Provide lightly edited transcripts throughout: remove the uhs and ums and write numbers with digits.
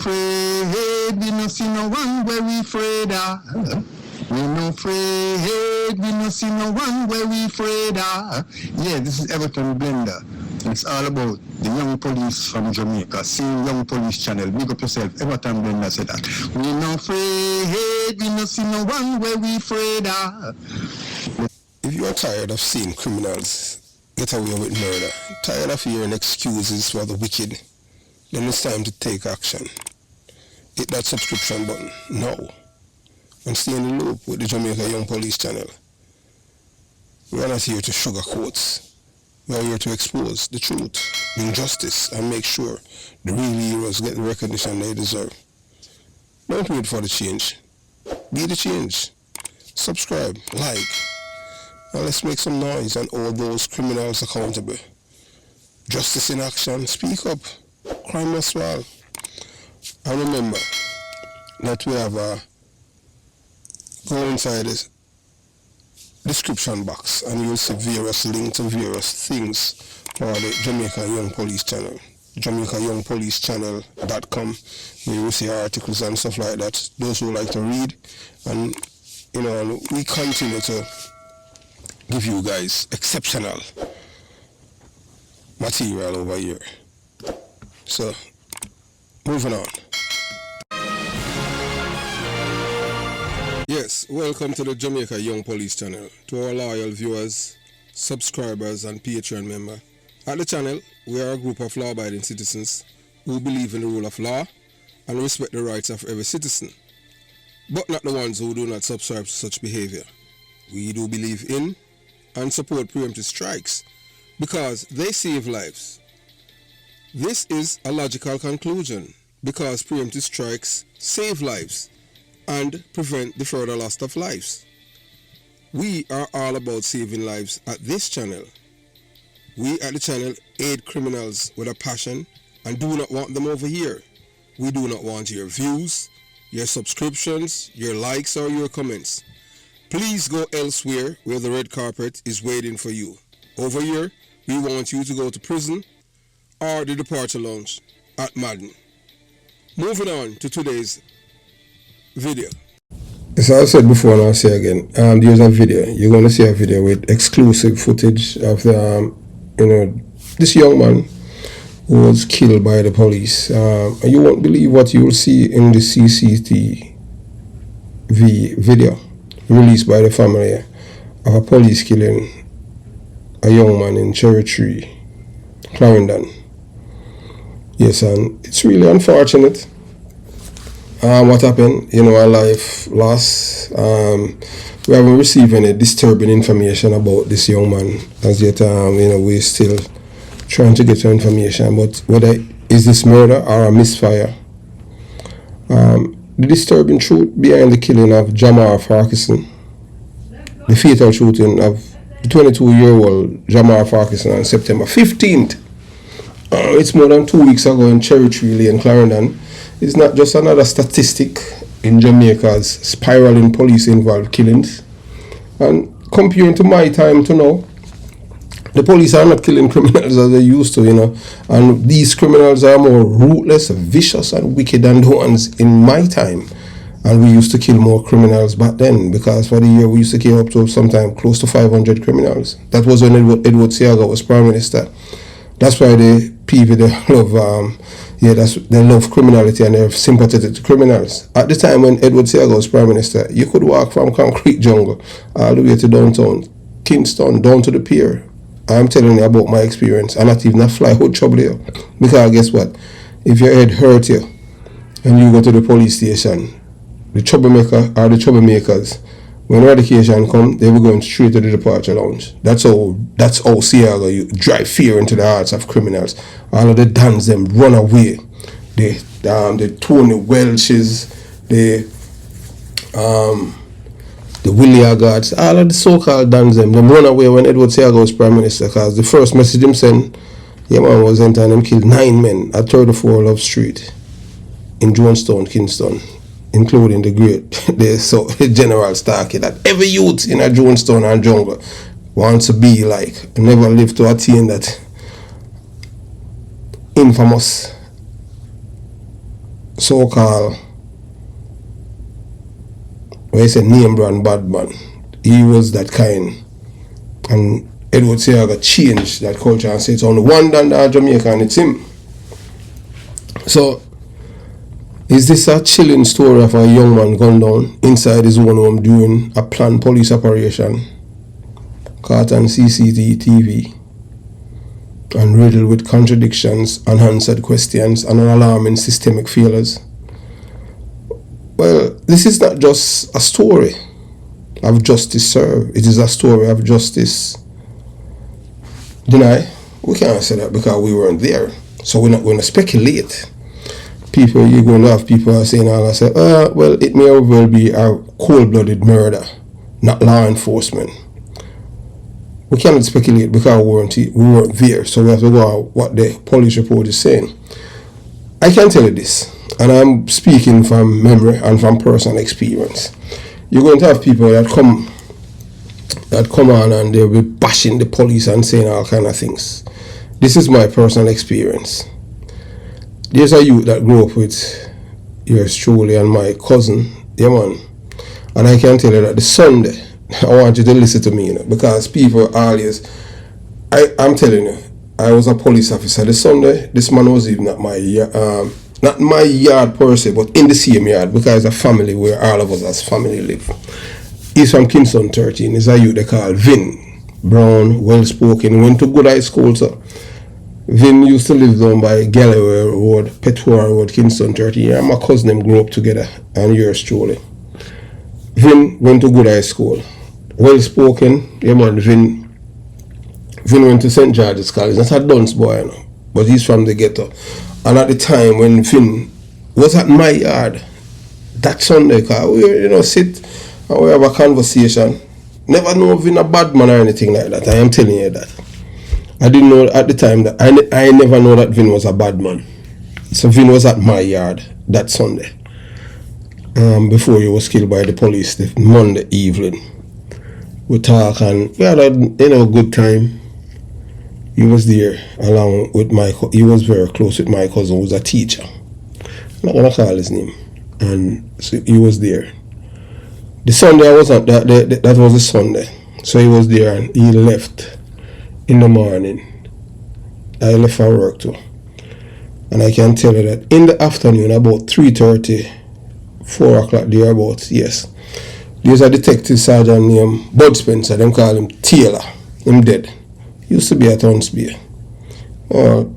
afraid, we no see no one where we afraid of. We no afraid, we no see no one where we afraid of. Yeah, this is Everton Blender. It's all about the young police from Jamaica. See Young Police Channel. Big up yourself. Everton Blender said that. We no afraid, we no see no one where we afraid of. If you are tired of seeing criminals get away with murder, tired of hearing excuses for the wicked, then it's time to take action. Hit that subscription button now and stay in the loop with the Jamaica Young Police Channel. We are not here to sugarcoat. We are here to expose the truth, bring justice, and make sure the real heroes get the recognition they deserve. Don't wait for the change. Be the change. Subscribe, like, and let's make some noise and hold those criminals accountable. Justice in action, speak up. Crime must fall. And remember that we have go inside this description box and you'll see various links to various things for the Jamaica Young Police Channel. JamaicaYoungPoliceChannel.com, where you will see articles and stuff like that. Those who like to read, and we continue to give you guys exceptional material over here. So, moving on. Yes, welcome to the Jamaica Young Police Channel. To our loyal viewers, subscribers and Patreon members. At the channel, we are a group of law-abiding citizens who believe in the rule of law and respect the rights of every citizen, but not the ones who do not subscribe to such behavior. We do believe in and support preemptive strikes because they save lives. This is a logical conclusion because preemptive strikes save lives and prevent the further loss of lives. We are all about saving lives at this channel. We at the channel aid criminals with a passion and do not want them over here. We do not want your views, your subscriptions, your likes or your comments. Please go elsewhere where the red carpet is waiting for you. Over here, we want you to go to prison or the departure lounge at Madden. Moving on to today's video. As I said before and I'll say again, there's a video. You're going to see a video with exclusive footage of the, this young man who was killed by the police. And you won't believe what you will see in the CCTV video released by the family of a police killing a young man in Cherry Tree, Clarendon. Yes, and it's really unfortunate. What happened, a life loss. We haven't received any disturbing information about this young man as yet. We're still trying to get your information, but whether is this murder or a misfire. The disturbing truth behind the killing of Jamar Farquharson, the fatal shooting of the 22-year-old Jamar Farquharson on September 15th. It's more than 2 weeks ago in Cherry Tree Lane, Clarendon. It's not just another statistic in Jamaica's spiraling police-involved killings. And comparing to my time to now, the police are not killing criminals as they used to, and these criminals are more ruthless, vicious, and wicked than the ones in my time. And we used to kill more criminals back then, because for the year we used to kill up to sometimes close to 500 criminals. That was when Edward Seaga was Prime Minister. That's why the people, they love, they love criminality and they're sympathetic to criminals. At the time when Edward Seaga was Prime Minister, you could walk from Concrete Jungle all the way to downtown Kingston, down to the pier. I'm telling you about my experience, and not even a fly would trouble you. Because guess what? If your head hurt you and you go to the police station, the troublemaker or the troublemakers, when eradication come, they were going straight to the departure lounge. That's how Seaga you drive fear into the hearts of criminals. All of the Dons them run away. The Tony Welches, the Willie Agards, all of the so-called Dons them run away when Edward Seaga was Prime Minister, because the first message him sent, man was entering them killed 9 men at 34 Love Street in Jonestown, Kingston, including the General Starkey, that every youth in a Jonestown and jungle wants to be like, never live to attain that infamous so-called, when he said name brand bad man, he was that kind. And Edward say I got change that culture and say it's only one than that Jamaican, it's him. So is this a chilling story of a young man gone down inside his own home during a planned police operation, caught on CCTV, and riddled with contradictions, unanswered questions, and alarming systemic failures? Well, this is not just a story of justice served. It is a story of justice denied. We can't say that because we weren't there. So we're not going to speculate. People, you're going to have people are saying all that, say, well, it may well be a cold-blooded murder, not law enforcement. We cannot speculate because we weren't there. So we have to go on what the police report is saying. I can tell you this, and I'm speaking from memory and from personal experience. You're going to have people that come on and they'll be bashing the police and saying all kind of things. This is my personal experience. There's a youth that grew up with yours truly and my cousin, yeah man. And I can tell you that the Sunday, I want you to listen to me, you know, because people always, I'm telling you, I was a police officer. The Sunday, this man was even at my not my yard per se, but in the same yard, because it's a family where all of us as family live. He's from Kingston 13. He's a youth they call Vin. Brown, well-spoken, went to good high school, so Vin used to live down by Galloway Road, Petwar Road, Kingston 13. Yeah, my cousin them grew up together, and yours truly. Vin went to good high school. Well-spoken, yeah man, Vin went to St. George's College. That's a dunce boy, you know, but he's from the ghetto. And at the time when Vin was at my yard, that Sunday, cause we sit and we have a conversation. Never know Vin a bad man or anything like that. I am telling you that. I didn't know at the time that I never know that Vin was a bad man. So Vin was at my yard that Sunday. Before he was killed by the police the Monday evening. We talk and we had a good time. He was there along with he was very close with my cousin who was a teacher. I'm not gonna call his name. And so he was there. The Sunday I wasn't that was the Sunday. So he was there and he left in the morning. I left for work too. And I can tell you that in the afternoon, about 3:30, 4 o'clock thereabouts, yes. There's a detective sergeant named Bud Spencer, them call him Taylor. Him dead. Used to be at Huntsby.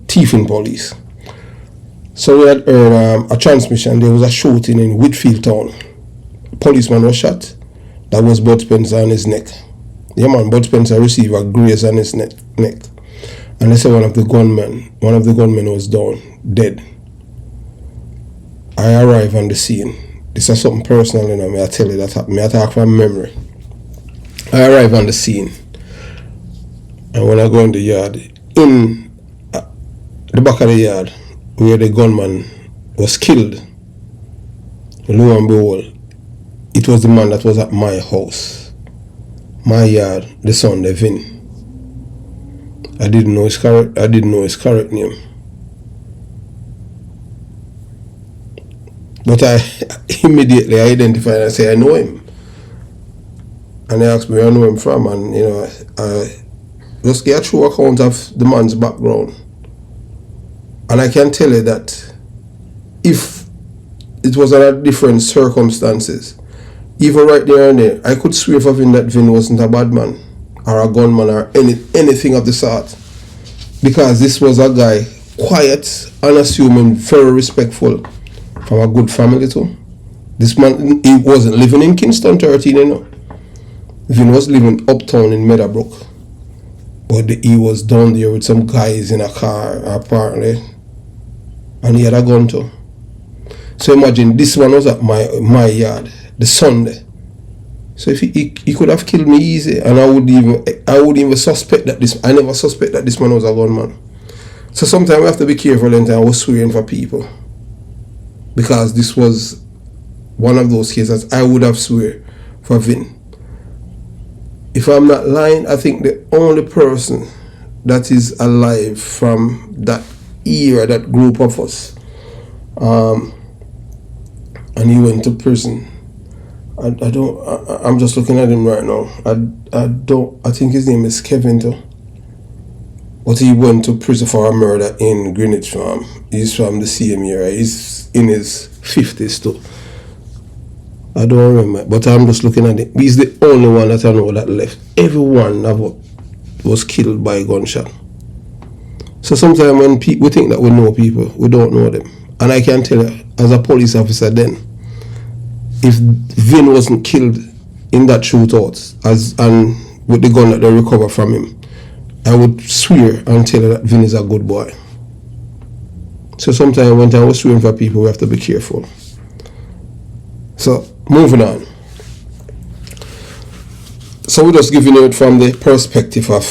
Thieving police. So we had heard a transmission. There was a shooting in Whitfield town. A policeman was shot. That was Bud Spencer on his neck. Yeah man, Bud Spencer received a graze on his neck. And they said one of the gunmen was down, dead. I arrived on the scene. This is something personal, you know, may I tell you that happened. May I talk from memory. I arrived on the scene. And when I go in the yard, in the back of the yard, where the gunman was killed, lo and behold, it was the man that was at my house, my yard, the Sunday, Vin. I didn't know his correct name. But I immediately identified and say I know him. And they asked me where I know him from, and I just get a true account of the man's background. And I can tell you that if it was under different circumstances, even right there and there, I could swear for Vin that Vin wasn't a bad man or a gunman or anything of the sort. Because this was a guy, quiet, unassuming, very respectful, from a good family too. This man, he wasn't living in Kingston 13, you know. Vin was living uptown in Meadowbrook. But he was down there with some guys in a car, apparently. And he had a gun too. So imagine, this one was at my yard, the Sunday. So if he could have killed me easy, and I would even suspect that I never suspect that this man was a gunman. So sometimes we have to be careful, and I was swearing for people. Because this was one of those cases I would have swear for Vin. If I'm not lying, I think the only person that is alive from that era, that group of us, and he went to prison. I'm just looking at him right now. I think his name is Kevin too. But he went to prison for a murder in Greenwich Farm. He's from the same year. He's in his 50s too. I don't remember, but I'm just looking at it. He's the only one that I know that left. Everyone was killed by a gunshot. So sometimes when we think that we know people, we don't know them. And I can tell you, as a police officer then, if Vin wasn't killed in that shootout, and with the gun that they recovered from him, I would swear and tell you that Vin is a good boy. So sometimes when I was swearing for people, we have to be careful. So, moving on. So we're just giving you it from the perspective of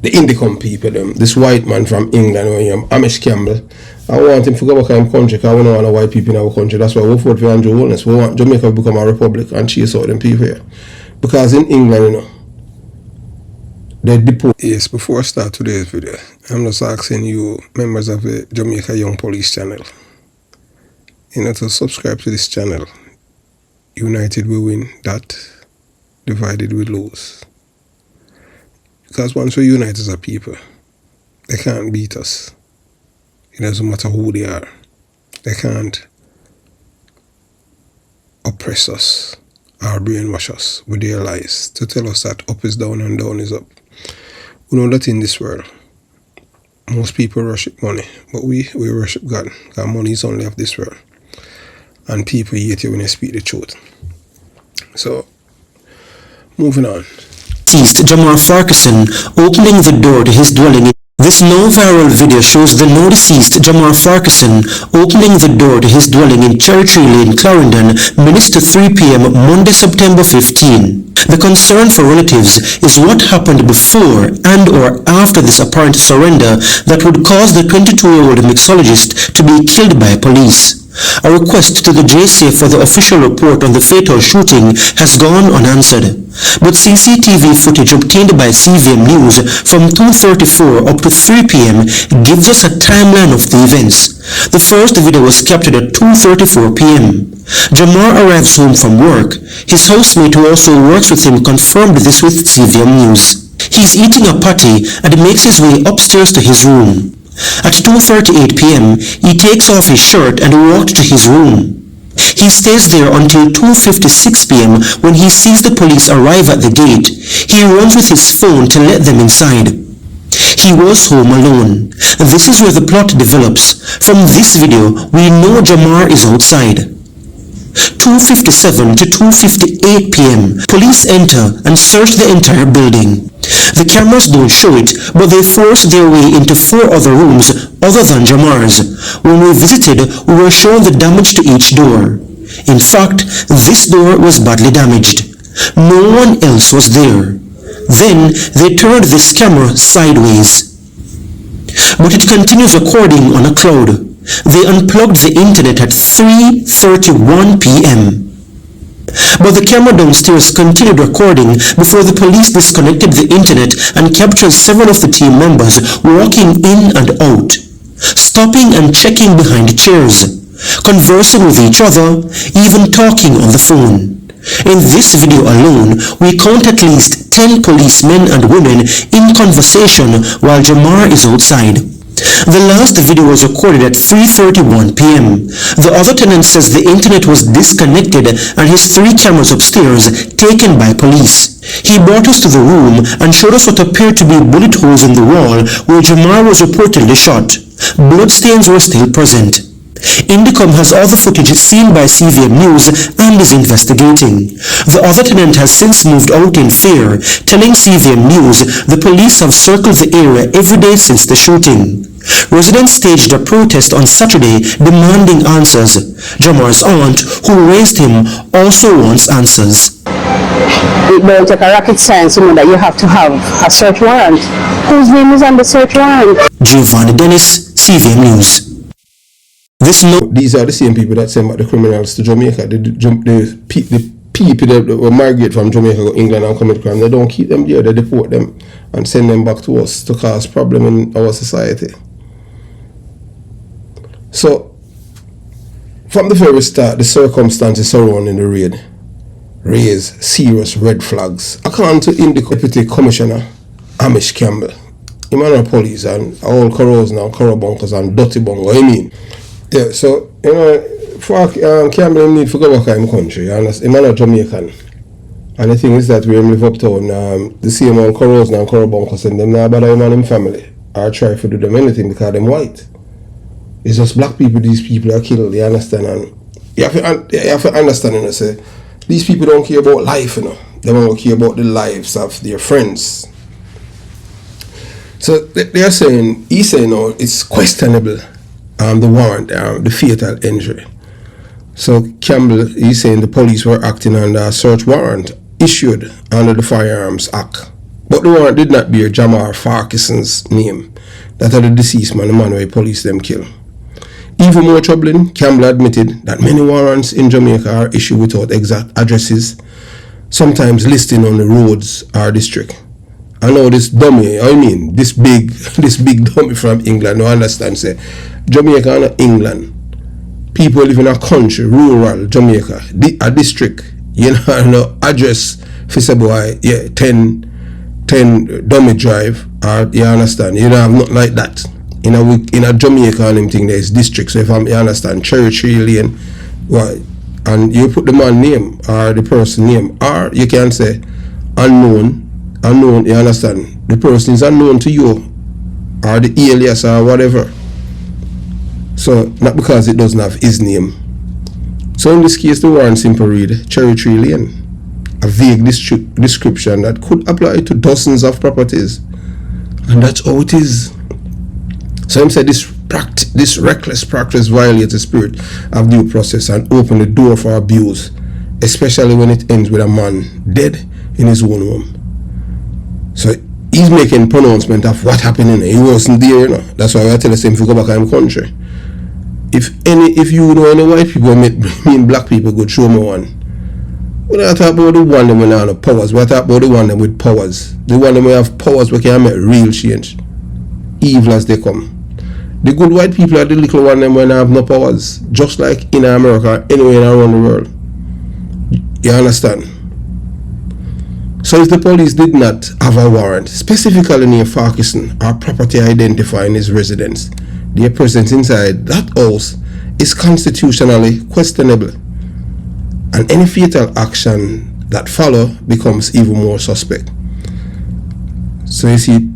the Indicom people, this white man from England, Amish Campbell. I want him to go back in country because we don't want white people in our country. That's why we vote for Andrew Holness. We want Jamaica to become a republic and chase out them people here. Because in England, they deport. Yes, before I start today's video, I'm just asking you, members of the Jamaica Young Police channel, to subscribe to this channel. United we win, that divided we lose. Because once we unite as a people, they can't beat us. It doesn't matter who they are. They can't oppress us or brainwash us with their lies to tell us that up is down and down is up. We know that in this world, most people worship money, but we worship God. Because money is only of this world. And people hate you when you speak the truth. So, moving on. Deceased Jamar Farquharson opening the door to his dwelling. This now viral video shows the now deceased Jamar Farquharson opening the door to his dwelling in Cherry Tree Lane, Clarendon, minutes to 3 p.m. Monday, September 15. The concern for relatives is what happened before and or after this apparent surrender that would cause the 22-year-old mixologist to be killed by police. A request to the JCF for the official report on the fatal shooting has gone unanswered. But CCTV footage obtained by CVM News from 2:34 up to 3 p.m. gives us a timeline of the events. The first video was captured at 2:34 p.m. Jamar arrives home from work. His housemate who also works with him confirmed this with CVM News. He's eating a patty and makes his way upstairs to his room. At 2:38 p.m., he takes off his shirt and walks to his room. He stays there until 2:56 p.m. when he sees the police arrive at the gate. He runs with his phone to let them inside. He was home alone. This is where the plot develops. From this video, we know Jamar is outside. 2:57 to 2:58 p.m. Police enter and search the entire building. The cameras don't show it, but they force their way into 4 other rooms other than Jamar's. When we visited, we were shown the damage to each door. In fact, this door was badly damaged. No one else was there. Then they turned this camera sideways. But it continues recording on a cloud. They unplugged the internet at 3:31 p.m. But the camera downstairs continued recording before the police disconnected the internet and captured several of the team members walking in and out, stopping and checking behind chairs, conversing with each other, even talking on the phone. In this video alone, we count at least 10 policemen and women in conversation while Jamar is outside. The last video was recorded at 3:31 p.m. The other tenant says the internet was disconnected and his 3 cameras upstairs taken by police. He brought us to the room and showed us what appeared to be bullet holes in the wall where Jamar was reportedly shot. Bloodstains were still present. Indicom has all the footage seen by CVM News and is investigating. The other tenant has since moved out in fear, telling CVM News the police have circled the area every day since the shooting. Residents staged a protest on Saturday demanding answers. Jamar's aunt, who raised him, also wants answers. It don't take a rocket science to know that you have to have a search warrant. Whose name is on the search warrant? Giovanni Dennis, CVM News. These are the same people that send back the criminals to Jamaica. The people that were migrate from Jamaica to England and commit crime, they don't keep them there, they deport them and send them back to us to cause problem in our society. So, From the very start, the circumstances surrounding the raid raise serious red flags. According to Deputy Commissioner Amish Campbell, him and police and all corros now, corrobunkers and dirty bungo, I mean. Yeah, so, you know, for Campbell need to go back in the country, and him and Jamaican. And the thing is that we live uptown, the same old corros now, corrobunkers, and them now bother him and him family, or try to do them anything because them white. It's just black people, these people are killed, you understand? And you have to understand, you know, say, these people don't care about life, you know. They don't care about the lives of their friends. So they're saying, he's saying, no, it's questionable, the warrant, the fatal injury. So Campbell, he's saying the police were acting under a search warrant issued under the Firearms Act. But the warrant did not bear Jamar Farquharson's name, that of the deceased man, the man where police them kill. Even more troubling, Campbell admitted that many warrants in Jamaica are issued without exact addresses, sometimes listing on the roads or district. I know this dummy, this big dummy from England, no understand, say, Jamaica and England, people live in a country, rural Jamaica, a district, you know, no address, for say, boy, yeah, 10 dummy drive, or you understand, you don't have nothing like that. In a Jamaica and thing, there's districts. So if you understand, Cherry Tree Lane, well, and you put the man name or the person name, or you can say unknown, you understand? The person is unknown to you, or the alias or whatever. So not because it doesn't have his name. So in this case, the warrant simply read Cherry Tree Lane, a vague description that could apply to dozens of properties, and that's how it is. So him said this reckless practice violates the spirit of due process and open the door for abuse, especially when it ends with a man dead in his own home. So he's making pronouncement of what happened in it. He wasn't there, you know. That's why I tell us him to go back in the country. If you know any white people mean black people, go show me one. We don't talk about the one that we don't have powers. We talk about the one that with powers. The one that we have powers we can make real change. Evil as they come. The good white people are the little one them when they have no powers, just like in America, anywhere around the world. You understand? So if the police did not have a warrant, specifically near Farquharson, or property identifying his residence, their presence inside that house is constitutionally questionable, and any fatal action that follow becomes even more suspect. So you see,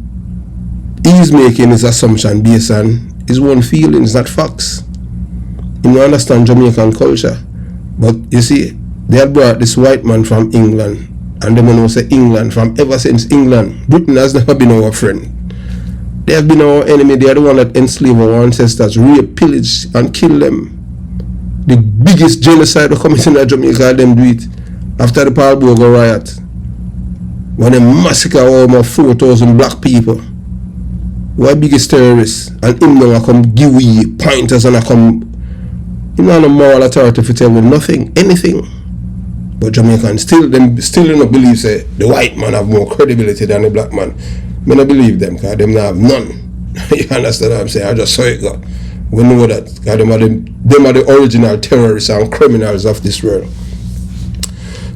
he's making his assumption based on his own feelings, not facts. You don't understand Jamaican culture. But you see, they had brought this white man from England, and they want to say England from ever since England. Britain has never been our friend. They have been our enemy. They are the one that enslaved our ancestors, rape, pillage, and kill them. The biggest genocide that committed in Jamaica, them do it after the Palbogo riot, when they massacre almost 4,000 black people. Why biggest terrorists? And him now come give we pointers and I come, you know, no moral authority to tell them nothing, anything. But Jamaicans still don't believe say the white man have more credibility than the black man. I don't believe them because them not have none. You understand what I'm saying? I just saw it go. We know that because them are the original terrorists and criminals of this world.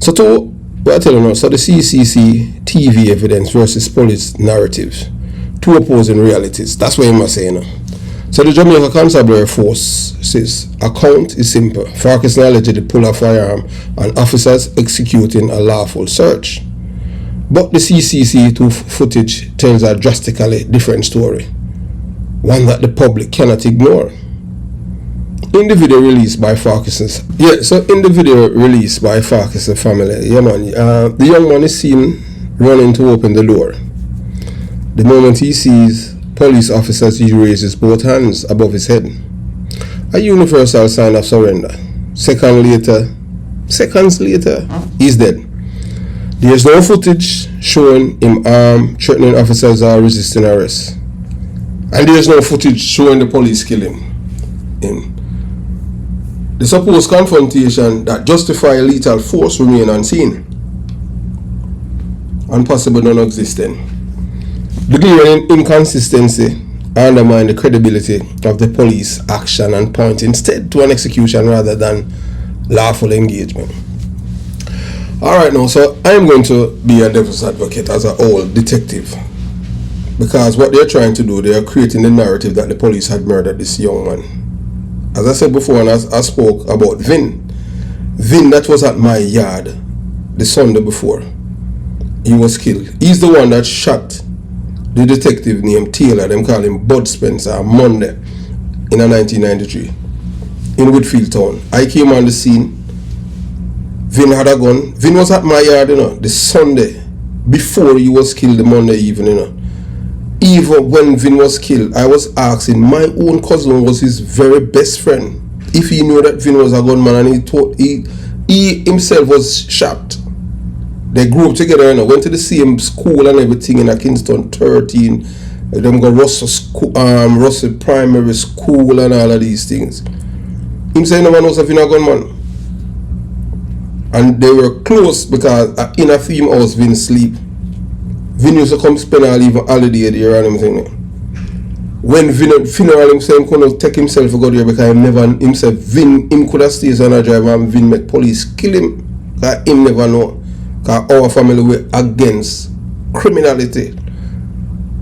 So what I tell you now, so the CCTV evidence versus police narratives. Two opposing realities. That's what you must say, you know. So the Jamaica Constabulary Force's account is simple. Farquharson allegedly pulled a firearm and officers executing a lawful search. But the CCTV footage tells a drastically different story, one that the public cannot ignore. In the video released by Farquharson's family, the young man is seen running to open the door. The moment he sees police officers, he raises both hands above his head, a universal sign of surrender. Seconds later, he's dead. There is no footage showing him armed, threatening officers or resisting arrest. And there is no footage showing the police killing him. The supposed confrontation that justify lethal force remain unseen and possibly non-existent. The glaring inconsistency undermine the credibility of the police action and point instead to an execution rather than lawful engagement. Alright, now, so I'm going to be a devil's advocate as an old detective, because what they're trying to do, they are creating the narrative that the police had murdered this young man. As I said before, and as I spoke about Vin, that was at my yard the Sunday before he was killed. He's the one that shot the detective named Taylor, them call him Bud Spencer, on Monday in 1993 in Whitfield Town. I came on the scene. Vin had a gun. Vin was at my yard, the Sunday before he was killed, the Monday evening, Even when Vin was killed, I was asking, my own cousin was his very best friend, if he knew that Vin was a gunman, and he himself was shocked. They grew up together, went to the same school and everything in Kingston 13. Them go Russell Primary School and all of these things. Him saying no one knows if Vin a gunman. And they were close because in a theme house Vin sleep. Vin used to come spend all even holiday there and everything. When Vin funeral himself couldn't take himself to go there because him could have stayed on a drive and Vin make police kill him. Because him never know. Because our family were against criminality.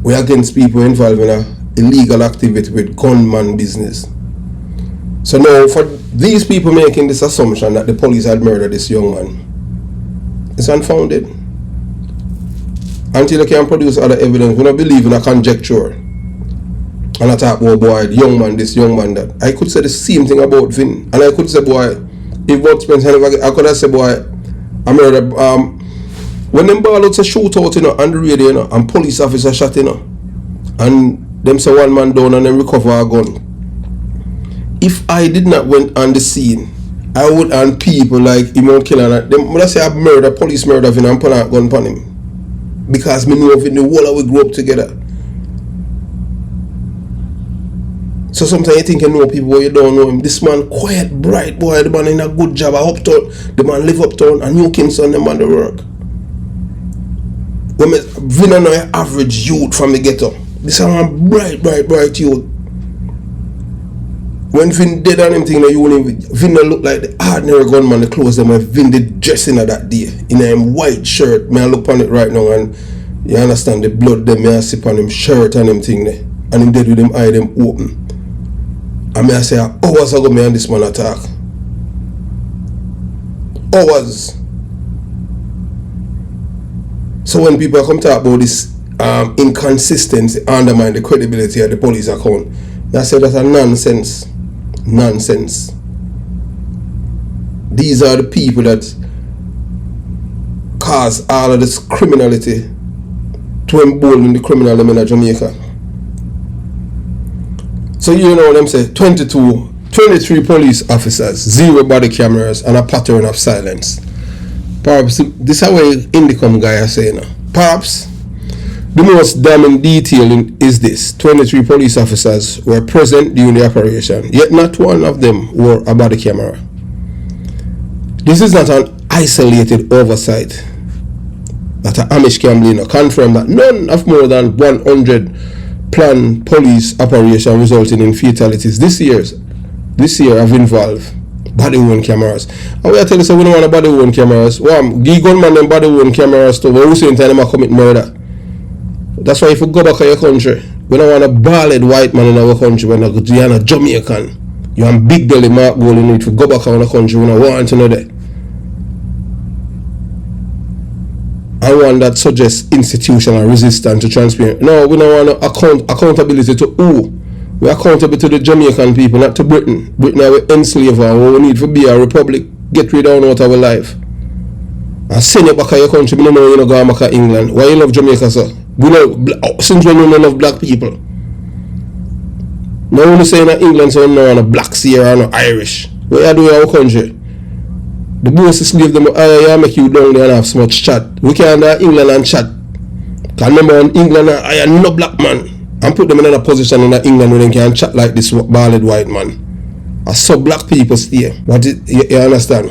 We're against people involved in a illegal activity with gunman business. So now for these people making this assumption that the police had murdered this young man, it's unfounded. Until they can produce other evidence, we don't believe in a conjecture. And I talk about, boy, young man this, young man that. I could say the same thing about Vin. And I could say, boy, if Bud Spencer, I could have said, boy, I murdered, when them ball out a shootout, on the radio, and police officer shot, and them say one man down and then recover a gun. If I did not went on the scene, I would, and people like Imon Killer, them would say I murder, police murder Vin and put a gun upon him. Because me know Vin, the whole of we grew up together. So sometimes you think you know people, but you don't know him. This man quiet, bright boy, the man in a good job at uptown, the man live uptown, and New Kingston, the man the work. When Vin and I average youth from the ghetto. This is a bright youth. When Vin did on him thing, Vin look like the ordinary gunman, the clothes them when Vin did dressing of that day. In a white shirt. May I look on it right now and you understand the blood them may I sip on him shirt and him thing there. And him dead with him eye them open. And may I say hours ago me and this man attack. Hours. So when people come talk about this inconsistency undermine the credibility of the police account, I say that's a nonsense. These are the people that cause all of this criminality to embolden the criminal in Jamaica. So you know what I'm saying, 23 police officers, 0 body cameras and a pattern of silence. Perhaps this is how Indicom guy is saying. Perhaps the most damning detail is this: 23 police officers were present during the operation, yet not one of them wore a body camera. This is not an isolated oversight that Amish Camblino confirmed that none of more than 100 planned police operations resulting in fatalities this year have involved body-worn cameras. And we are telling you, we don't want body-worn cameras. Give gunman them body-worn cameras to who same time they commit murder. That's why if you go back to your country, we don't want a bald white man in our country. When you're a Jamaican, you're a big belly mark goal in it. If you go back to our country, we don't want to know that. I want that suggests institutional resistance to transparency. No, we don't want accountability to who? We're accountable to the Jamaican people, not to Britain. Britain are enslaved and we need to be a republic. Get rid of out of our life. And send you back to your country. We don't know you don't go back to England. Why you love Jamaica, sir? We know, since when we love black people. No one saying that England so no a black Sierra or no Irish. What you do in our country? The boss slave them I make you down there and have so much chat. We can't do England and chat. Because remember in England I am no black man. And put them in a position in England where they can chat like this bald white man. I saw black people stay. But you understand?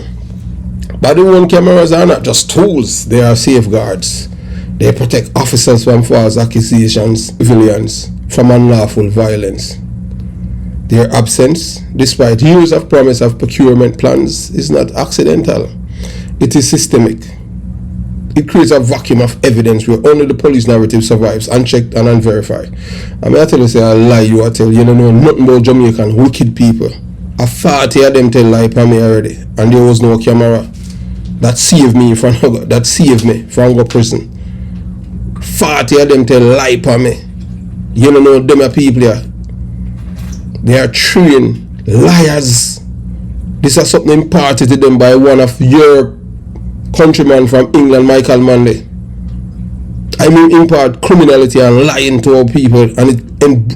Body-worn cameras are not just tools, they are safeguards. They protect officers from false accusations, civilians from unlawful violence. Their absence, despite years of promise of procurement plans, is not accidental. It is systemic. It creates a vacuum of evidence where only the police narrative survives, unchecked and unverified. I mean, I tell you, say I lie, you I tell you, don't know nothing about Jamaican wicked people. A 40 of them tell lie for me already, and there was no camera. That saved me from go prison. 40 of them tell lie for me. You don't know them are people here. They are trained liars. This is something imparted to them by one of your countrymen from England, Michael Manley. I mean impart criminality and lying to our people, and it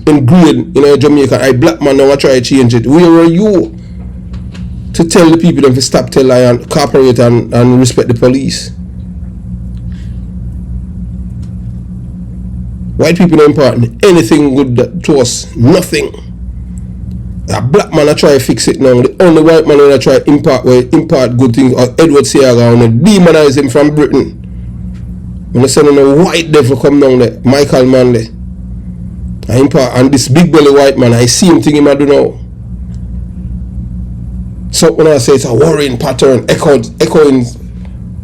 ingrained in Jamaica. I black man now I try to change it. Where are you to tell the people them to stop tell lie and cooperate and respect the police? White people don't impart anything good to us. Nothing. A black man I try to fix it now. The only white man I try to impart good things, or Edward Seaga, and demonize him from Britain. When I send a white devil come down there, Michael Manley, I impart, and this big belly white man, I see him thing him I do now. So when I say it's a worrying pattern, echoing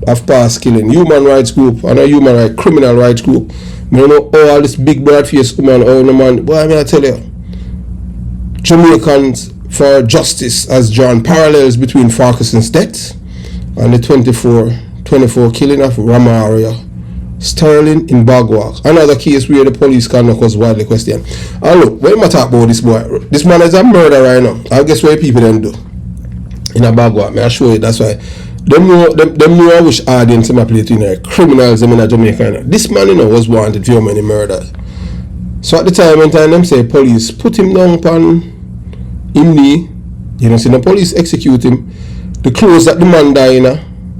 of past killing, human rights group and a human rights criminal rights group. I don't know all this big broad face woman, oh no man, boy, I mean I tell you. Jamaicans for Justice has drawn parallels between Farquharson's death and the 24 killing of Ramaria Sterling in Bagwalk. Another case where the police conduct was widely questioned. And look, when I talk about this boy, this man is a murderer right now. I guess what people then do in a Bagwalk. I show you, that's why. Them know which audience I play to, criminals in Jamaica. This man, was wanted for many murders. So at the time when them say police put him down upon him knee, see the police execute him. The clothes that the man died in,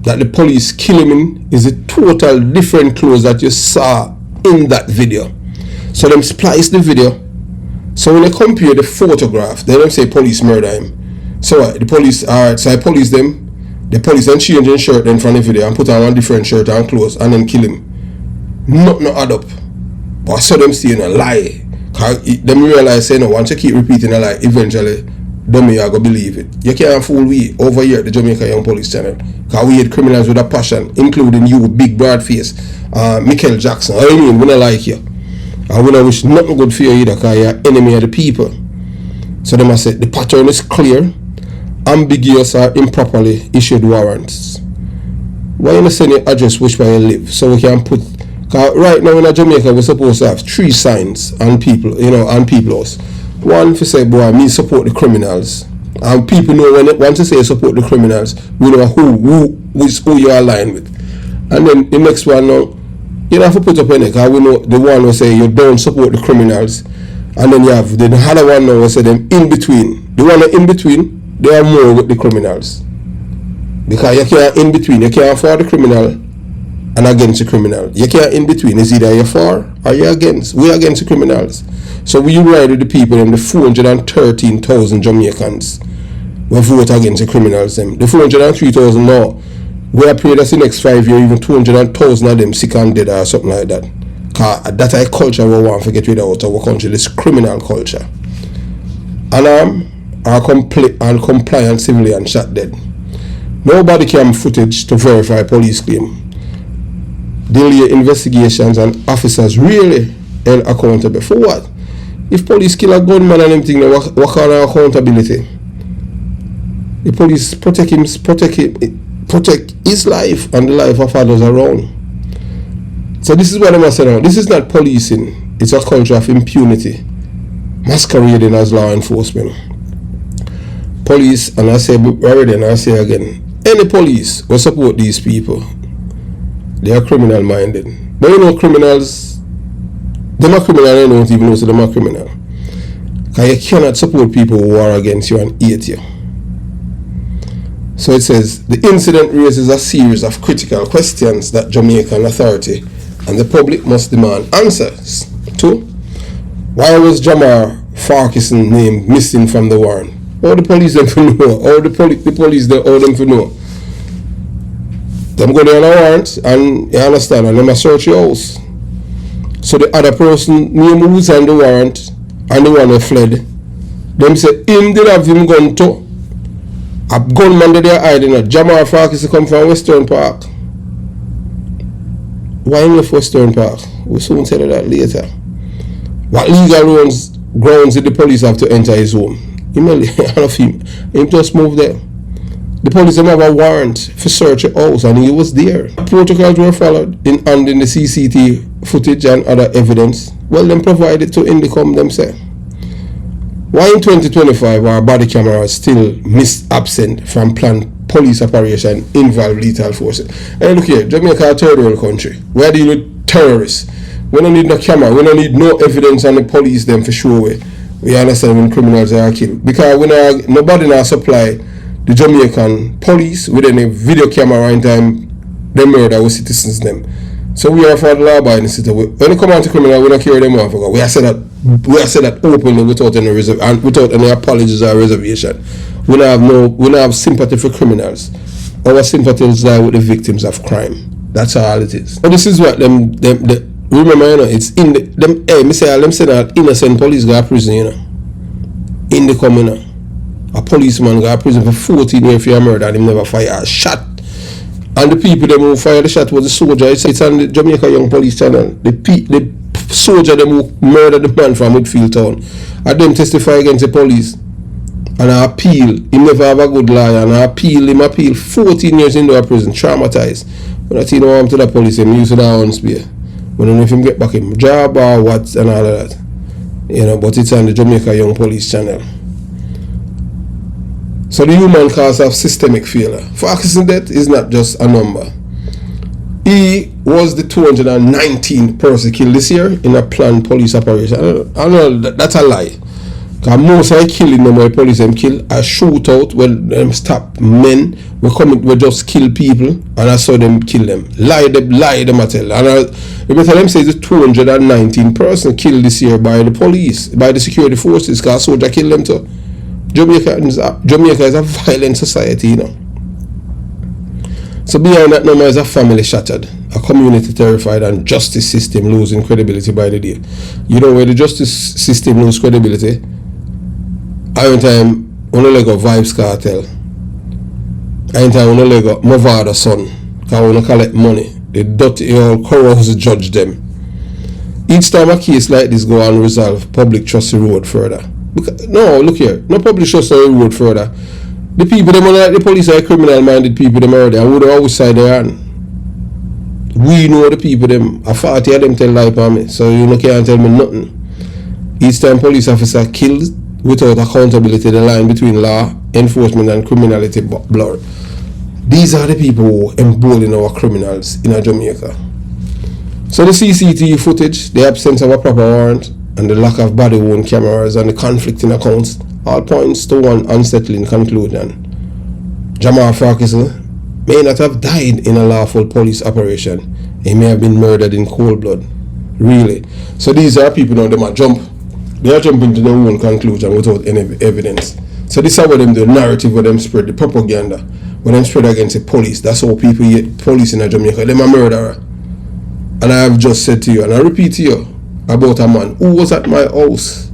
that the police kill him in, is a total different clothes that you saw in that video. So them splice the video. So when they compare the photograph, they don't say police murder him. So the police, alright, so I police them. The police then change his shirt then from the video and put on one different shirt and clothes and then kill him. Not add up. But I saw them saying a lie. Cause them realize saying once you keep repeating a lie, eventually them you are gonna believe it. You can't fool we over here at the Jamaica Young Police Channel. Cause we hate criminals with a passion, including you, big broad face, Michael Jackson. I mean, we don't like you. And we don't wish nothing good for you either, cause you're enemy of the people. So them I said the pattern is clear, ambiguous or improperly issued warrants. Why you not send your address which way you live so we can put. Cause right now in Jamaica we're supposed to have 3 signs on people, on people's. One for say, boy, me support the criminals. And people know once you say support the criminals, we know who you are aligned with. And then the next one now, you don't have to put up in it, because we know the one will say you don't support the criminals. And then you have the other one now will say them in between. The one in between, they are more with the criminals. Because you can't in between, you can't for the criminal and against the criminal. You can't in between. It's either you're for or you're against. We're against the criminals. So we ride with the people and the 413,000 Jamaicans will vote against the criminals. The 403,000 now, we are praying that the next 5 years, even 200,000 of them sick and dead or something like that. Because that's a culture we want to get rid of out of our country, this criminal culture. Unarmed or compliant civilian shot dead. Nobody can footage to verify police claim. Delay investigations and officers really held accountable. For what? If police kill a gunman and everything, what kind of accountability? The police protect his life and the life of others around. So this is what I must say now. This is not policing. It's a culture of impunity, masquerading as law enforcement. Police, and I say already and I say again, any police will support these people. They are criminal minded. But criminals, them are criminal, they don't even know so them are criminal. Because you cannot support people who are against you and hate you. So it says, the incident raises a series of critical questions that Jamaican authority and the public must demand answers to. Why was Jamar Farquharson name missing from the warrant? All the police them for know. All the police they all them for know. Them go there on a warrant and you understand and them a search your house. So the other person name who's on the warrant and the one who fled, them say him did have him gun too. A gunman that they are hiding at Jamal Farkas to come from Western Park. Why in left Western Park? We'll soon tell you that later. What legal grounds did the police have to enter his home? Him just moved there. The police have a warrant for search a house and he was there. Protocols were followed in the CCTV footage and other evidence. Well, them provided to Indicom themselves. Why in 2025 our body cameras still absent from planned police operation involve lethal force? Hey, look here, Jamaica a third world country. Where deal with terrorists. We don't need no camera. We don't need no evidence on the police them for sure. We understand when criminals are killed because nobody now supply the Jamaican police with any video camera in time they murder with citizens them. So we are for the law abiding city. When it come on to criminal, we don't carry them off. We have said that openly without any and without any apologies or reservation. We don't have sympathy for criminals. Our sympathies lie with the victims of crime. That's all it is. But this is what them remember, you know, it's in them. Hey, me say them say that innocent police go to prison, you know. In the communal, a policeman go to prison for 14 years for a murder and him never fire a shot. And the people them who fired the shot was the soldier. It's on the Jamaica Young Police channel. The soldier them who murdered the man from Midfield Town. And them testify against the police. And I appeal. Him never have a good lawyer. And I appeal. Him appeal 14 years into a prison. Traumatized. When I see no harm to the police, him use that own spear. We don't know if him get back him job or what and all of that. You know, but it's on the Jamaica Young Police channel. So the human cause of systemic failure. Farkas' death is not just a number. He was the 219th person killed this year in a planned police operation. I know that's a lie. Because most of the killing them where police them kill a shootout when them stop men. We just kill people and I saw them kill them. Lie them I tell. And you better them say it's a 219 person killed this year by the police, by the security forces, because soldier killed them too. Jamaica is a violent society, you know. So behind that number is a family shattered, a community terrified, and justice system losing credibility by the day. You know where the justice system loses credibility? Every time when you go Vibes Cartel, every time when you go Movada son, because when you collect money, the dirty old corrupt judge them. Each time a case like this go unresolved, public trust the road further. No, look here. No public trust the road further. The people, them like the police are criminal-minded people, them already, and we don't always side their hand. We know the people, them, a 40 of them tell lie on me, so you can't tell me nothing. Each time police officer killed without accountability, the line between law enforcement and criminality blurred. These are the people who embolden our criminals in Jamaica. So the CCTV footage, the absence of a proper warrant, and the lack of body-worn cameras and the conflicting accounts all points to one unsettling conclusion. Jamal Farkas may not have died in a lawful police operation. He may have been murdered in cold blood. Really. So these are people now, they are jumping to their own conclusion without any evidence. So this is what them, the narrative where them spread, the propaganda, where them spread against the police. That's how people hate police in Jamaica. Them a murderer. And I have just said to you, and I repeat to you, about a man who was at my house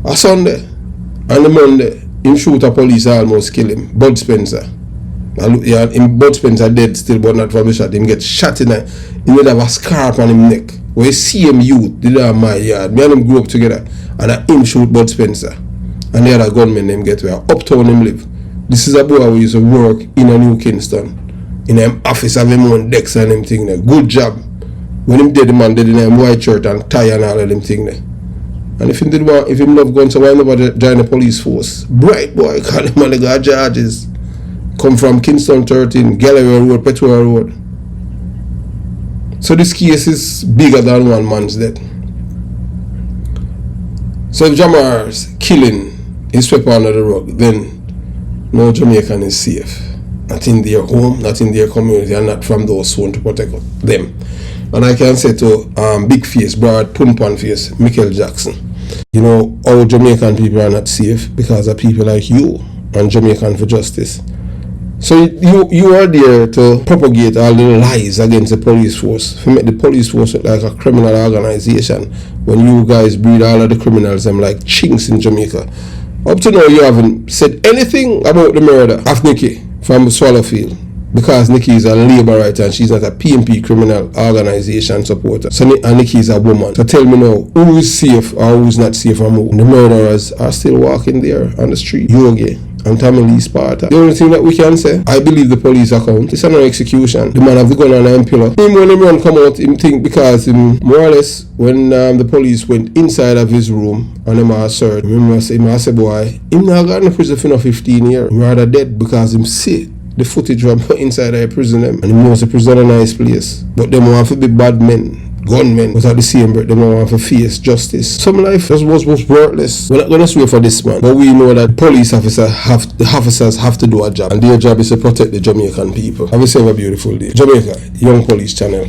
a Sunday and the Monday him shoot a police almost kill him. Bud Spencer. Yeah, Bud Spencer dead still but not from the shot. Him get shot in the he would have a scarf on him neck. Where see him youth did have my yard. Me and him grew up together and I him shoot Bud Spencer. And the other gunmen them get where uptown him live. This is a boy who used to work in a New Kingston. In him office have him own decks and them thing there. Good job. When him dead, the man did in a white shirt and tie and all of them thing there. And if him love guns, so why never join the police force? Bright boy, call him on the guard charges. Come from Kingston 13, Gallery Road, Petrol Road. So this case is bigger than one man's death. So if Jamar's killing is swept under the rug, then no Jamaican is safe. Not in their home, not in their community, and not from those who want to protect them. And I can say to big face, broad, pun face, Michael Jackson, you know, our Jamaican people are not safe because of people like you and Jamaican for Justice. So you are there to propagate all the lies against the police force, to make the police force look like a criminal organization, when you guys breed all of the criminals them like chinks in Jamaica. Up to now you haven't said anything about the murder of Nikki from Swallowfield, because Nikki is a labor writer and she's not a PMP criminal organization supporter. So and Nikki is a woman. So tell me now, who is safe or who's not safe from who? The murderers are still walking there on the street. Yogi and Tommy Lee Sparta. The only thing that we can say, I believe the police account, it's an execution. The man have the gun on him pillar. Him when him run come out, him think because him more or less when the police went inside of his room and him a search, him say boy, him not got in prison for 15 years. Him rather dead because him see the footage from inside of the prison them. And him knows the prison a nice place. But them want to be bad men. Gunmen, but at the same breath, they don't want to face justice. Some life just was worthless. We're not going to swear for this man, but we know that police officers have to do a job, and their job is to protect the Jamaican people. Have yourself a beautiful day. Jamaica, Young Police Channel.